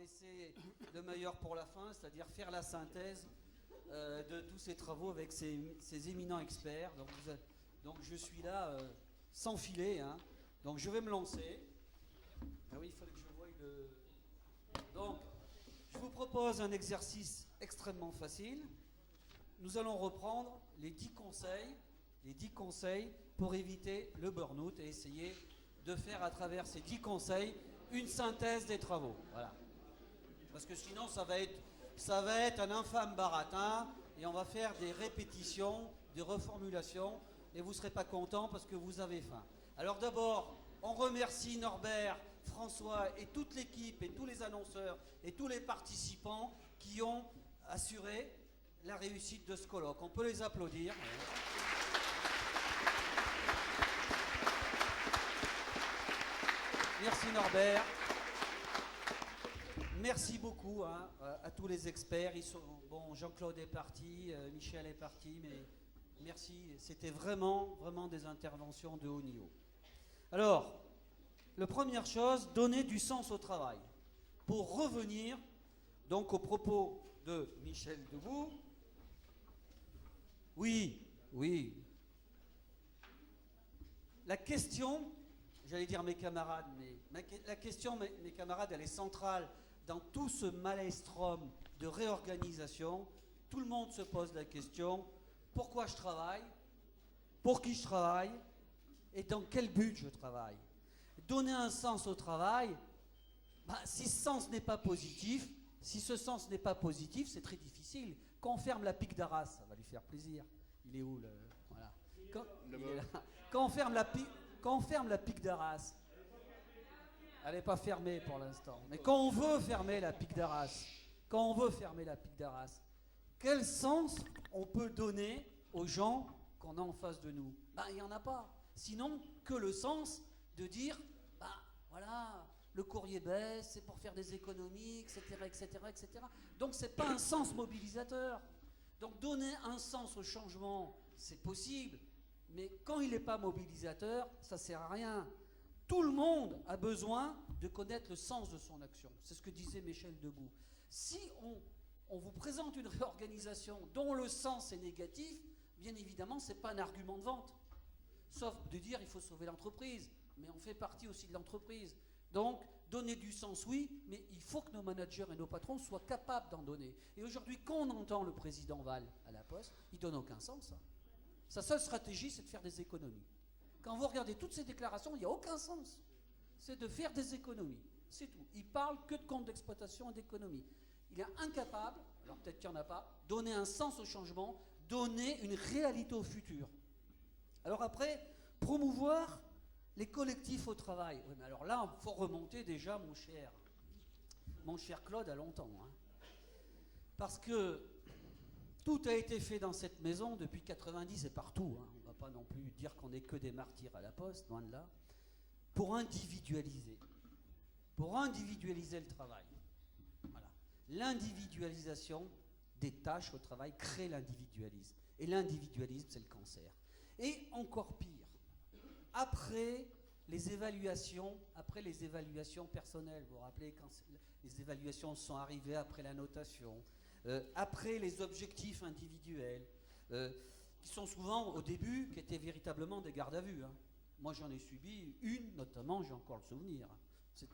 laisser le meilleur pour la fin, c'est-à-dire faire la synthèse de tous ces travaux avec ces éminents experts. Donc je suis là sans filet, hein. Donc je vais me lancer. Ah oui, il fallait que je voie le... Donc, je vous propose un exercice extrêmement facile. Nous allons reprendre les 10 conseils pour éviter le burn-out et essayer de faire à travers ces 10 conseils une synthèse des travaux. Voilà. Parce que sinon, ça va être un infâme baratin et on va faire des répétitions, des reformulations et vous ne serez pas content parce que vous avez faim. Alors d'abord, on remercie Norbert, François et toute l'équipe et tous les annonceurs et tous les participants qui ont assuré la réussite de ce colloque. On peut les applaudir. Merci Norbert. Merci beaucoup hein, à tous les experts. Bon, Jean-Claude est parti, Michel est parti, mais merci. C'était vraiment des interventions de haut niveau. Alors, la première chose, donner du sens au travail. Pour revenir donc aux propos de Michel Debout. Oui. La question, j'allais dire mes camarades, mais la question, mes camarades, elle est centrale dans tout ce maelstrom de réorganisation. Tout le monde se pose la question, pourquoi je travaille, pour qui je travaille et dans quel but je travaille. Donner un sens au travail, si ce sens n'est pas positif, c'est très difficile. Quand on ferme la pique d'Arras, ça va lui faire plaisir. Il est où le... Voilà. Il est là. Quand on ferme la pique d'Arras, elle n'est pas fermée pour l'instant. Mais quand on veut fermer la pique d'Arras, quel sens on peut donner aux gens qu'on a en face de nous? Il n'y en a pas. Sinon que le sens de dire, voilà, le courrier baisse, c'est pour faire des économies, etc. Donc c'est pas un sens mobilisateur. Donc donner un sens au changement, c'est possible, mais quand il n'est pas mobilisateur, ça sert à rien. Tout le monde a besoin de connaître le sens de son action. C'est ce que disait Michel Debout. Si on vous présente une réorganisation dont le sens est négatif, bien évidemment, ce n'est pas un argument de vente. Sauf de dire il faut sauver l'entreprise, mais on fait partie aussi de l'entreprise. Donc, donner du sens, oui, mais il faut que nos managers et nos patrons soient capables d'en donner. Et aujourd'hui, quand on entend le président Val à la Poste, il ne donne aucun sens. Sa seule stratégie, c'est de faire des économies. Quand vous regardez toutes ces déclarations, il n'y a aucun sens. C'est de faire des économies. C'est tout. Il parle que de compte d'exploitation et d'économie. Il est incapable, alors peut-être qu'il n'y en a pas, donner un sens au changement, donner une réalité au futur. Alors après, promouvoir les collectifs au travail. Oui, mais alors là, il faut remonter déjà, mon cher Claude, à longtemps. Hein. Parce que tout a été fait dans cette maison depuis 90 et partout. Hein. On ne va pas non plus dire qu'on n'est que des martyrs à la Poste, loin de là. Pour individualiser le travail. Voilà. L'individualisation des tâches au travail crée l'individualisme. Et l'individualisme, c'est le cancer. Et encore pire, après les évaluations personnelles, vous vous rappelez quand les évaluations sont arrivées après la notation, après les objectifs individuels, qui sont souvent au début, qui étaient véritablement des gardes à vue. Hein. Moi j'en ai subi une, notamment, j'ai encore le souvenir. J'ai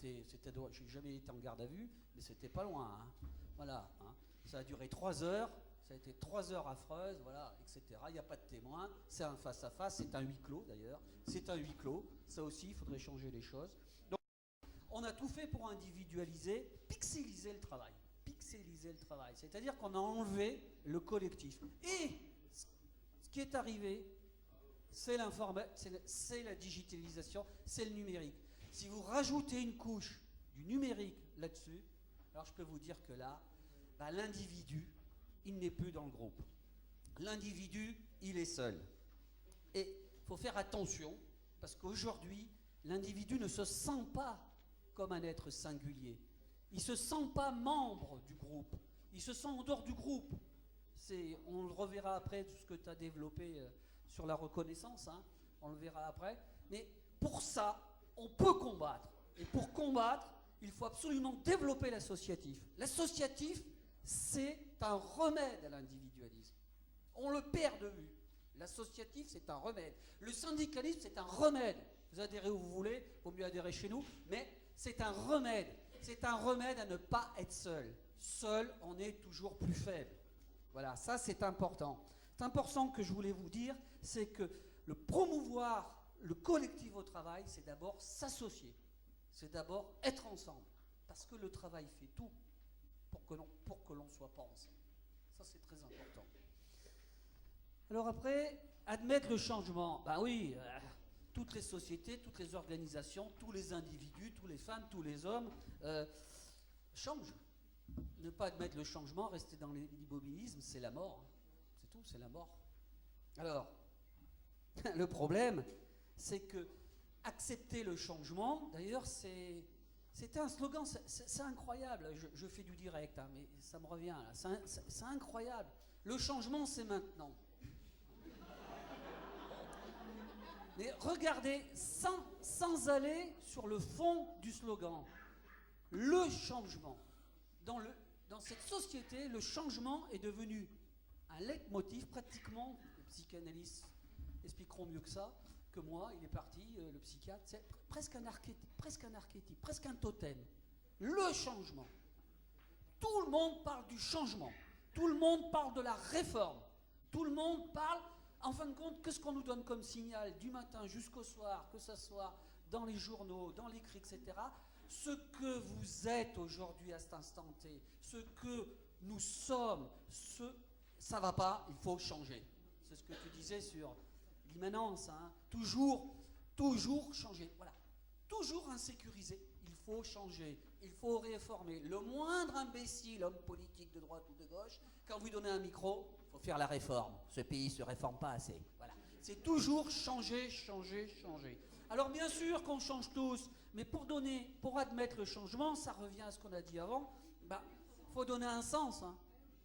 jamais été en garde à vue, mais c'était pas loin. Hein. Voilà. Hein. Ça a duré 3 heures. Ça a été 3 heures affreuses, voilà, etc. Il n'y a pas de témoin, c'est un face-à-face, c'est un huis clos d'ailleurs. C'est un huis clos, ça aussi, il faudrait changer les choses. Donc, on a tout fait pour individualiser, pixeliser le travail. C'est-à-dire qu'on a enlevé le collectif. Et ce qui est arrivé, c'est la digitalisation, c'est le numérique. Si vous rajoutez une couche du numérique là-dessus, alors je peux vous dire que là, l'individu, il n'est plus dans le groupe. L'individu, il est seul. Et il faut faire attention, parce qu'aujourd'hui, l'individu ne se sent pas comme un être singulier. Il ne se sent pas membre du groupe. Il se sent en dehors du groupe. On le reverra après, tout ce que tu as développé sur la reconnaissance. Hein, on le verra après. Mais pour ça, on peut combattre. Et pour combattre, il faut absolument développer l'associatif. L'associatif, c'est un remède à l'individualisme. On le perd de vue. L'associatif, c'est un remède. Le syndicalisme, c'est un remède. Vous adhérez où vous voulez, il vaut mieux adhérer chez nous, mais c'est un remède. C'est un remède à ne pas être seul. Seul, on est toujours plus faible. Voilà, ça c'est important. C'est important que je voulais vous dire, c'est que le promouvoir le collectif au travail, c'est d'abord s'associer. C'est d'abord être ensemble. Parce que le travail fait tout pour que l'on soit pas ensemble. Ça c'est très important. Alors après, admettre le changement. Ben oui, toutes les sociétés, toutes les organisations, tous les individus, toutes les femmes, tous les hommes changent. Ne pas admettre le changement, rester dans l'immobilisme, c'est la mort. C'est tout, c'est la mort. Alors, le problème, c'est que accepter le changement, d'ailleurs, c'était un slogan, c'est incroyable. Je fais du direct, hein, mais ça me revient là. C'est incroyable. Le changement, c'est maintenant. Mais regardez, sans aller sur le fond du slogan, le changement. Dans cette société, le changement est devenu un leitmotiv, pratiquement, les psychanalystes expliqueront mieux que ça, que moi, il est parti, le psychiatre, c'est presque un archétype, presque un totem. Le changement. Tout le monde parle du changement. Tout le monde parle de la réforme. Tout le monde parle, en fin de compte, qu'est-ce qu'on nous donne comme signal du matin jusqu'au soir, que ce soit dans les journaux, dans l'écrit, etc. Ce que vous êtes aujourd'hui à cet instant T, ce que nous sommes, ça ne va pas, il faut changer. C'est ce que tu disais sur l'immanence, hein. Toujours changer. Voilà. Toujours insécurisé. Il faut changer. Il faut réformer. Le moindre imbécile, homme politique de droite ou de gauche, quand vous donnez un micro, il faut faire la réforme. Ce pays ne se réforme pas assez. Voilà. C'est toujours changer. Alors bien sûr qu'on change tous, mais pour admettre le changement, ça revient à ce qu'on a dit avant, il faut donner un sens. Hein.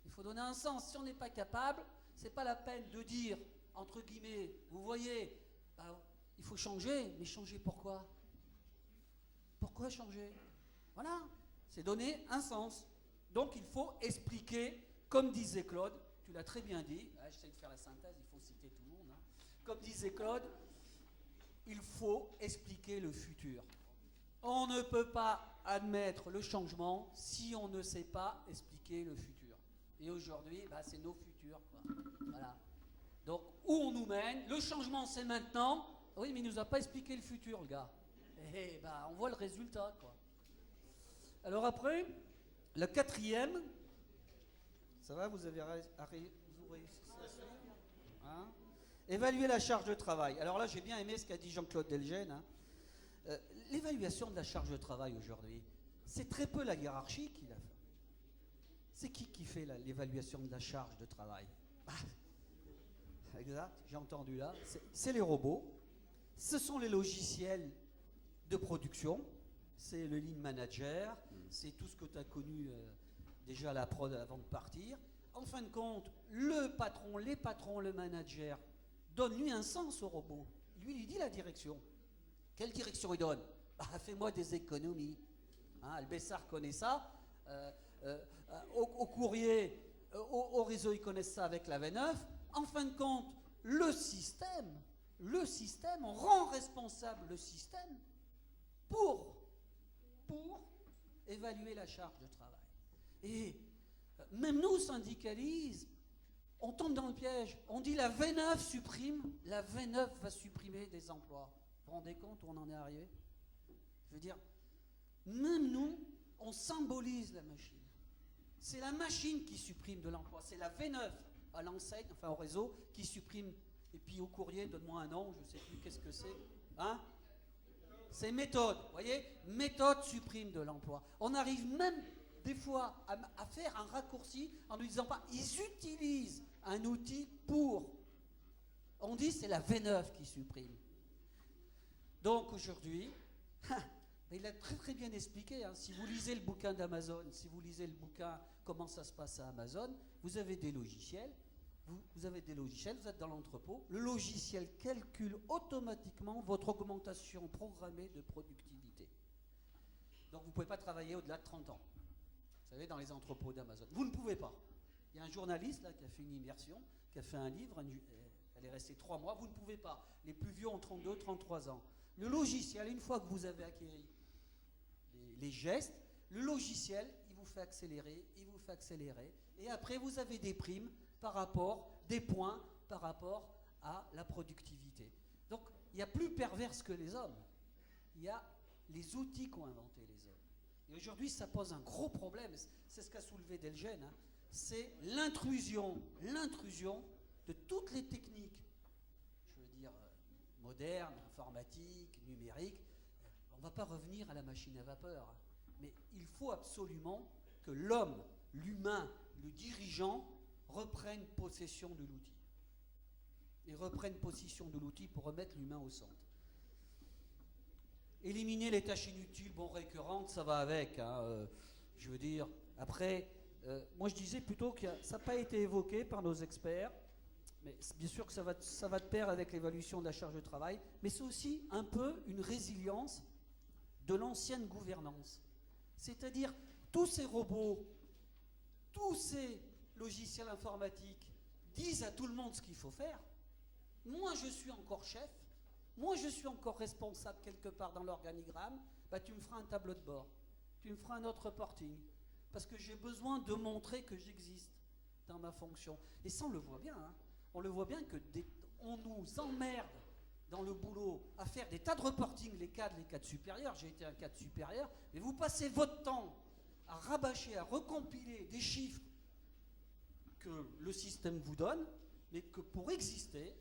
Il faut donner un sens. Si on n'est pas capable, c'est pas la peine de dire, entre guillemets, vous voyez, il faut changer, mais changer pourquoi? Pourquoi changer? Voilà, c'est donner un sens. Donc il faut expliquer, comme disait Claude, tu l'as très bien dit, j'essaie de faire la synthèse, il faut citer tout le monde, hein. Comme disait Claude, il faut expliquer le futur. On ne peut pas admettre le changement si on ne sait pas expliquer le futur. Et aujourd'hui, c'est nos futurs, quoi. Voilà. Donc, où on nous mène, le changement c'est maintenant. Oui, mais il ne nous a pas expliqué le futur, le gars. Et on voit le résultat, quoi. Alors après, le quatrième, ça va, vous avez réussi à suivre, hein? Évaluer la charge de travail. Alors là, j'ai bien aimé ce qu'a dit Jean-Claude Delgene. Hein. L'évaluation de la charge de travail aujourd'hui, c'est très peu la hiérarchie qui l'a fait. C'est qui fait l'évaluation de la charge de travail? Exact, j'ai entendu là. C'est les robots. Ce sont les logiciels de production. C'est le lean manager. C'est tout ce que tu as connu déjà à la prod avant de partir. En fin de compte, le patron, les patrons, le manager donne lui un sens au robot. Lui, il dit la direction. Quelle direction il donne? Fais-moi des économies. Hein, Albessard connaît ça. Au courrier, au réseau, ils connaissent ça avec la V9. En fin de compte, le système, on rend responsable le système pour évaluer la charge de travail. Et même nous, syndicalistes, on tombe dans le piège. On dit la V9 va supprimer des emplois. Vous vous rendez compte où on en est arrivé? Je veux dire, même nous, on symbolise la machine. C'est la machine qui supprime de l'emploi. C'est la V9 à l'enseigne, enfin au réseau, qui supprime. Et puis au courrier, donne-moi un nom, je ne sais plus qu'est-ce que c'est. Hein? C'est méthode, vous voyez? Méthode supprime de l'emploi. On arrive même des fois à faire un raccourci en ne disant pas, ils utilisent un outil pour. On dit c'est la V9 qui supprime. Donc aujourd'hui, il a très très bien expliqué, hein, si vous lisez le bouquin d'Amazon, si vous lisez le bouquin Comment ça se passe à Amazon, vous avez des logiciels, vous êtes dans l'entrepôt, le logiciel calcule automatiquement votre augmentation programmée de productivité. Donc vous ne pouvez pas travailler au-delà de 30 ans. Vous savez, dans les entrepôts d'Amazon. Vous ne pouvez pas. Il y a un journaliste là, qui a fait une immersion, qui a fait un livre, elle est restée 3 mois, vous ne pouvez pas. Les plus vieux ont 32, 33 ans. Le logiciel, une fois que vous avez acquéri les gestes, le logiciel, il vous fait accélérer, et après vous avez des primes par rapport, des points par rapport à la productivité. Donc, il y a plus perverse que les hommes. Il y a les outils qu'ont inventé les hommes. Et aujourd'hui, ça pose un gros problème. C'est ce qu'a soulevé Delgen. Hein. C'est l'intrusion de toutes les techniques, je veux dire, modernes, informatiques, numériques. On ne va pas revenir à la machine à vapeur. Hein. Mais il faut absolument que l'homme, l'humain, le dirigeant, reprenne possession de l'outil. Et reprenne possession de l'outil pour remettre l'humain au centre. Éliminer les tâches inutiles, récurrentes, ça va avec. Hein, je veux dire, après, moi je disais plutôt que ça n'a pas été évoqué par nos experts, mais bien sûr que ça va de pair avec l'évaluation de la charge de travail, mais c'est aussi un peu une résilience de l'ancienne gouvernance. C'est-à-dire, tous ces robots, tous ces logiciels informatiques disent à tout le monde ce qu'il faut faire. Moi, je suis encore chef. Moi, je suis encore responsable quelque part dans l'organigramme. Tu me feras un tableau de bord. Tu me feras un autre reporting. Parce que j'ai besoin de montrer que j'existe dans ma fonction. Et ça, on le voit bien. Hein. On le voit bien on nous emmerde dans le boulot à faire des tas de reporting, les cadres supérieurs. J'ai été un cadre supérieur. Mais vous passez votre temps à rabâcher, à recompiler des chiffres que le système vous donne, mais que pour exister,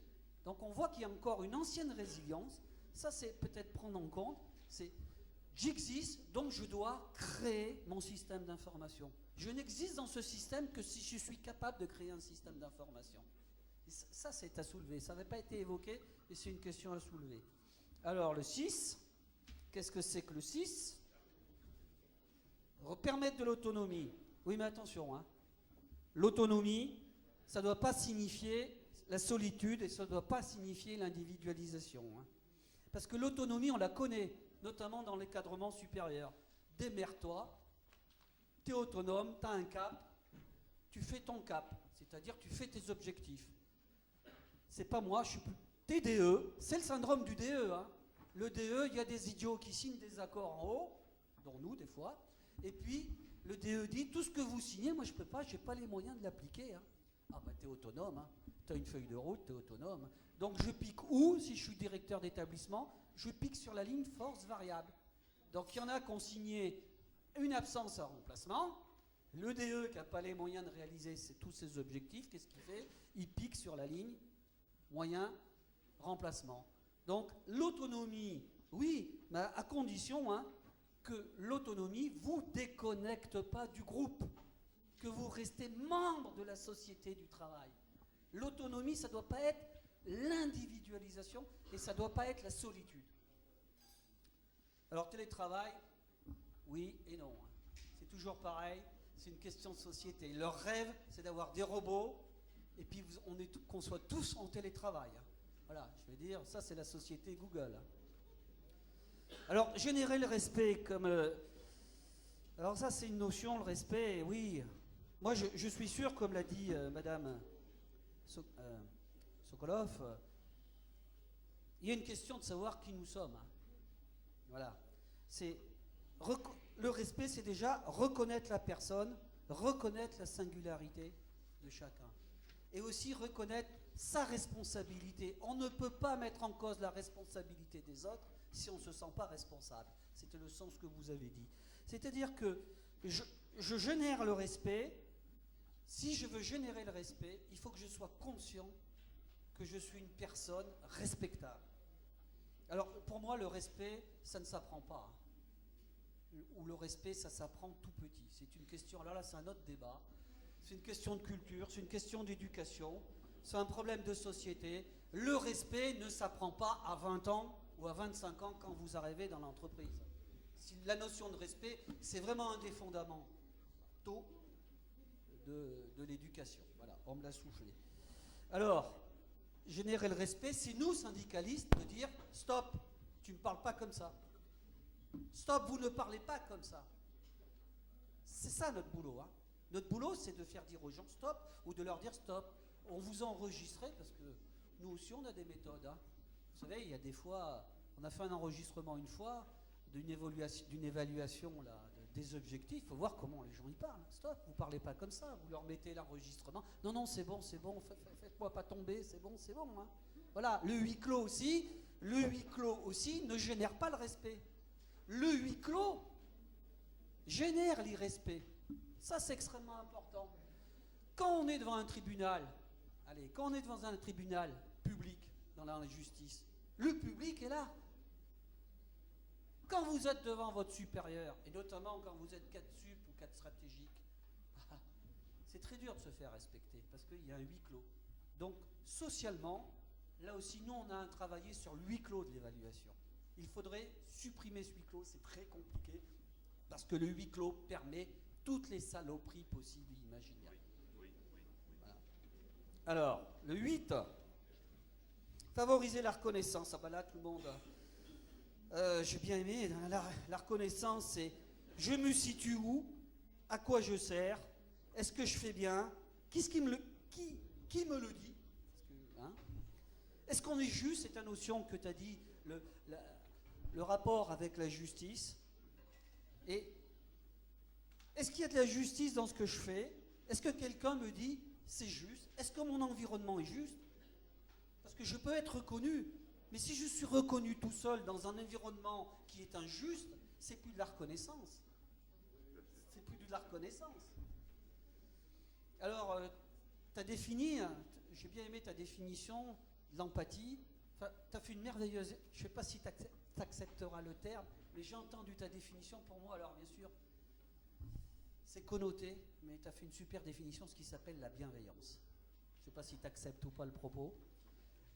donc on voit qu'il y a encore une ancienne résilience. Ça, c'est peut-être prendre en compte, c'est j'existe, donc je dois créer mon système d'information. Je n'existe dans ce système que si je suis capable de créer un système d'information. Ça, c'est à soulever. Ça n'avait pas été évoqué, et c'est une question à soulever. Alors, le 6, qu'est-ce que c'est que le 6 ? Permettre de l'autonomie. Oui, mais attention, hein. L'autonomie, ça ne doit pas signifier la solitude et ça ne doit pas signifier l'individualisation. Hein. Parce que l'autonomie, on la connaît, notamment dans l'encadrement supérieur. Démerde-toi, tu es autonome, tu as un cap, tu fais ton cap, c'est-à-dire tu fais tes objectifs. C'est pas moi, je suis plus... TDE, c'est le syndrome du DE. Hein. Le DE, il y a des idiots qui signent des accords en haut, dont nous des fois, et puis le DE dit, tout ce que vous signez, moi je peux pas, j'ai pas les moyens de l'appliquer. Hein. Ah bah t'es autonome, hein. Tu as une feuille de route, tu es autonome. Donc je pique où, si je suis directeur d'établissement, je pique sur la ligne force variable. Donc il y en a qui ont signé une absence à remplacement. Le DE qui n'a pas les moyens de réaliser tous ses objectifs, qu'est-ce qu'il fait ? Il pique sur la ligne moyen remplacement. Donc l'autonomie, oui, mais à condition que l'autonomie ne vous déconnecte pas du groupe, que vous restez membre de la société du travail. L'autonomie, ça ne doit pas être l'individualisation et ça ne doit pas être la solitude. Alors télétravail, oui et non. C'est toujours pareil, c'est une question de société. Leur rêve, c'est d'avoir des robots et puis qu'on soit tous en télétravail. Voilà, je vais dire, ça c'est la société Google. Alors, générer le respect comme... alors ça c'est une notion, le respect, oui. Moi je suis sûr, comme l'a dit Madame Sokolov, il y a une question de savoir qui nous sommes. Voilà. Le respect, c'est déjà reconnaître la personne, reconnaître la singularité de chacun. Et aussi reconnaître sa responsabilité. On ne peut pas mettre en cause la responsabilité des autres si on ne se sent pas responsable. C'était le sens que vous avez dit. C'est-à-dire que je génère le respect. Si je veux générer le respect, il faut que je sois conscient que je suis une personne respectable. Alors, pour moi, le respect, ça ne s'apprend pas. Ou le respect, ça s'apprend tout petit. C'est une question, alors là, c'est un autre débat. C'est une question de culture, c'est une question d'éducation, c'est un problème de société. Le respect ne s'apprend pas à 20 ans ou à 25 ans quand vous arrivez dans l'entreprise. La notion de respect, c'est vraiment un des fondamentaux de l'éducation. Voilà, on me l'a soufflé. Alors, générer le respect, c'est nous, syndicalistes, de dire « Stop, tu ne me parles pas comme ça. Stop, vous ne parlez pas comme ça. C'est ça notre boulot. Hein. Notre boulot, c'est de faire dire aux gens stop ou de leur dire stop. On vous a enregistré parce que nous aussi, on a des méthodes. Hein. Vous savez, il y a des fois, on a fait un enregistrement une fois d'une évaluation là, des objectifs. Il faut voir comment les gens y parlent. Stop, vous ne parlez pas comme ça. Vous leur mettez l'enregistrement. Non, non, c'est bon, faites-moi pas tomber, c'est bon. Hein. Voilà, le huis clos aussi ne génère pas le respect. Le huis clos génère l'irrespect. Ça, c'est extrêmement important. Quand on est devant un tribunal, public, dans la justice, le public est là. Quand vous êtes devant votre supérieur, et notamment quand vous êtes 4 sup ou 4 stratégiques, c'est très dur de se faire respecter, parce qu'il y a un huis clos. Donc, socialement, là aussi, nous, on a à travailler sur le huis clos de l'évaluation. Il faudrait supprimer ce huis clos, c'est très compliqué, parce que le huis clos permet toutes les saloperies possibles et imaginables. Oui. Voilà. Alors, le 8, favoriser la reconnaissance. Ah ben là, tout le monde... j'ai bien aimé, la reconnaissance, c'est je me situe où, à quoi je sers, est-ce que je fais bien, qui me le dit, est-ce qu'on est juste, c'est ta notion que tu as dit, le rapport avec la justice, et est-ce qu'il y a de la justice dans ce que je fais, est-ce que quelqu'un me dit c'est juste, est-ce que mon environnement est juste, parce que je peux être reconnu. Mais si je suis reconnu tout seul dans un environnement qui est injuste, c'est plus de la reconnaissance. C'est plus de la reconnaissance. Alors, tu as défini, j'ai bien aimé ta définition de l'empathie. Enfin, tu as fait une merveilleuse, je ne sais pas si tu accepteras le terme, mais j'ai entendu ta définition pour moi, alors bien sûr, c'est connoté, mais tu as fait une super définition, ce qui s'appelle la bienveillance. Je ne sais pas si tu acceptes ou pas le propos.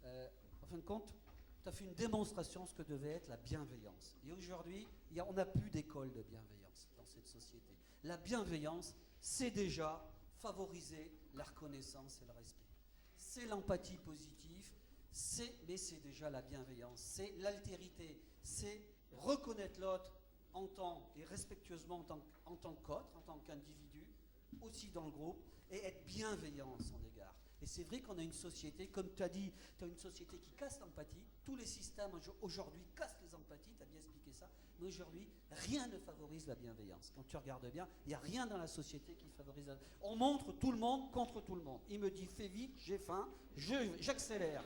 En fin de compte, tu as fait une démonstration de ce que devait être la bienveillance. Et aujourd'hui, on n'a plus d'école de bienveillance dans cette société. La bienveillance, c'est déjà favoriser la reconnaissance et le respect. C'est l'empathie positive, mais c'est déjà la bienveillance. C'est l'altérité, c'est reconnaître l'autre et respectueusement en tant qu'autre, en tant qu'individu, aussi dans le groupe, et être bienveillant à son égard. Et c'est vrai qu'on a une société, comme tu as dit, tu as une société qui casse l'empathie. Tous les systèmes aujourd'hui cassent les empathies, tu as bien expliqué ça. Mais aujourd'hui, rien ne favorise la bienveillance. Quand tu regardes bien, il n'y a rien dans la société qui favorise la... On montre tout le monde contre tout le monde. Il me dit, fais vite, j'ai faim, j'accélère.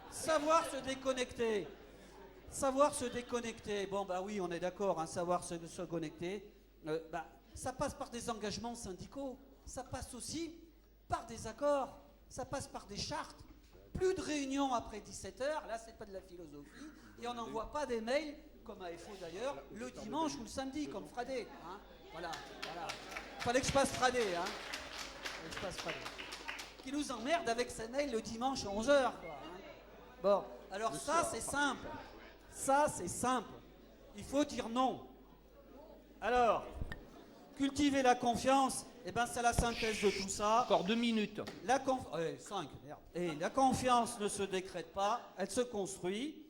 Savoir se déconnecter. Savoir se déconnecter. Bon, bah oui, on est d'accord, hein, savoir se connecter. Ça passe par des engagements syndicaux. Ça passe aussi par des accords. Ça passe par des chartes. Plus de réunions après 17h, là c'est pas de la philosophie, et on n'envoie pas des mails, comme à FO d'ailleurs, le dimanche ou le samedi, comme Fradé. Hein. Voilà. Fallait que je passe Fradé. Hein. Qui nous emmerde avec ses mails le dimanche à 11h. Quoi, hein. Bon, alors ça c'est simple. Il faut dire non. Alors, cultiver la confiance, c'est la synthèse de tout ça. Encore 2 minutes. 5, merde. Et la confiance ne se décrète pas, elle se construit.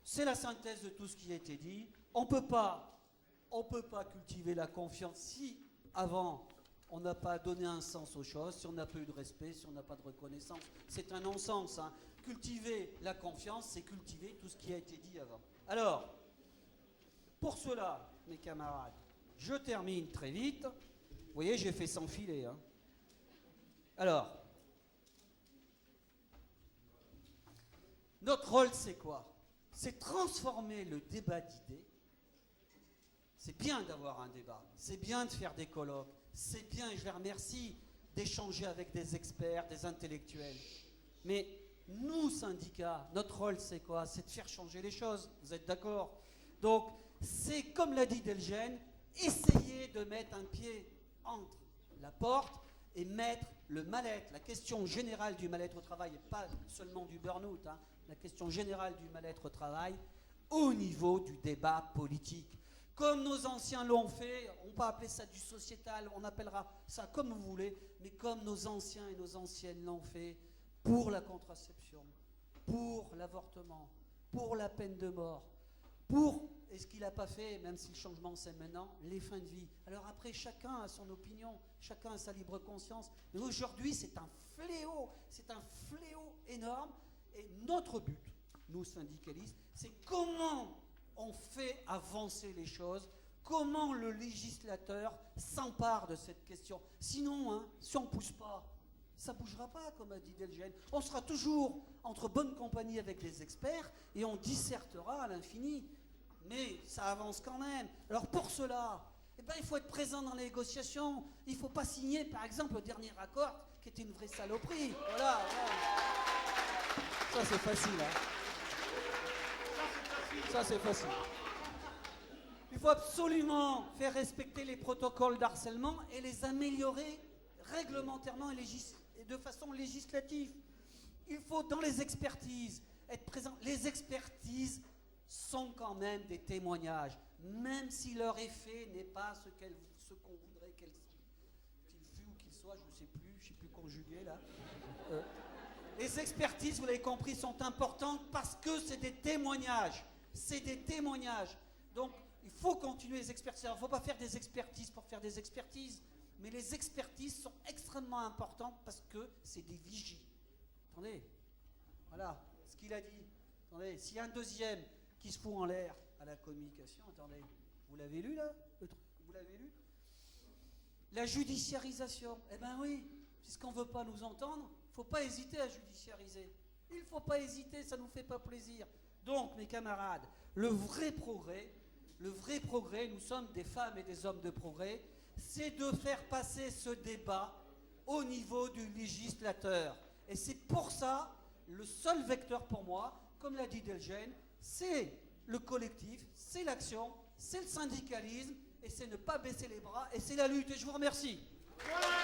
C'est la synthèse de tout ce qui a été dit. On peut pas cultiver la confiance si, avant, on n'a pas donné un sens aux choses, si on n'a pas eu de respect, si on n'a pas de reconnaissance. C'est un non-sens. Hein. Cultiver la confiance, c'est cultiver tout ce qui a été dit avant. Alors, pour cela, mes camarades, je termine très vite. Vous voyez, j'ai fait sans filet. Hein. Alors, notre rôle, c'est quoi? C'est transformer le débat d'idées. C'est bien d'avoir un débat, c'est bien de faire des colloques, c'est bien, et je les remercie, d'échanger avec des experts, des intellectuels. Mais nous, syndicats, notre rôle, c'est quoi? C'est de faire changer les choses. Vous êtes d'accord? Donc, c'est, comme l'a dit Delgène, essayer de mettre un pied entre la porte et mettre le mal-être, la question générale du mal-être au travail, et pas seulement du burn-out, hein, la question générale du mal-être au travail, au niveau du débat politique. Comme nos anciens l'ont fait, on peut appeler ça du sociétal, on appellera ça comme vous voulez, mais comme nos anciens et nos anciennes l'ont fait pour la contraception, pour l'avortement, pour la peine de mort, pour, et ce qu'il n'a pas fait, même si le changement c'est maintenant, les fins de vie. Alors après, chacun a son opinion, chacun a sa libre conscience. Mais aujourd'hui, c'est un fléau énorme. Et notre but, nous syndicalistes, c'est comment on fait avancer les choses, comment le législateur s'empare de cette question. Sinon, hein, si on ne pousse pas, ça ne bougera pas, comme a dit Delgen. On sera toujours entre bonne compagnie avec les experts et on dissertera à l'infini. Mais ça avance quand même. Alors pour cela, eh ben, il faut être présent dans les négociations. Il ne faut pas signer, par exemple, le dernier accord qui était une vraie saloperie. Voilà. Ça, c'est facile. Hein. Ça, c'est facile. Il faut absolument faire respecter les protocoles d'harcèlement et les améliorer réglementairement et de façon législative. Il faut, dans les expertises, être présent. Les expertises sont quand même des témoignages, même si leur effet n'est pas ce qu'on voudrait qu'il fût ou qu'il soit, je ne sais plus conjuguer là. Les expertises, vous l'avez compris, sont importantes parce que c'est des témoignages. C'est des témoignages. Donc, il faut continuer les expertises. Alors, il ne faut pas faire des expertises pour faire des expertises, mais les expertises sont extrêmement importantes parce que c'est des vigies. Attendez, voilà ce qu'il a dit. Attendez, s'il y a un deuxième qui se fout en l'air à la communication, attendez, vous l'avez lu là, le truc, vous l'avez lu? La judiciarisation, eh ben oui, puisqu'on ne veut pas nous entendre, il ne faut pas hésiter à judiciariser. Il ne faut pas hésiter, ça ne nous fait pas plaisir. Donc, mes camarades, le vrai progrès, nous sommes des femmes et des hommes de progrès, c'est de faire passer ce débat au niveau du législateur. Et c'est pour ça, le seul vecteur pour moi, comme l'a dit Delgen, c'est le collectif, c'est l'action, c'est le syndicalisme, et c'est ne pas baisser les bras, et c'est la lutte. Et je vous remercie. Voilà.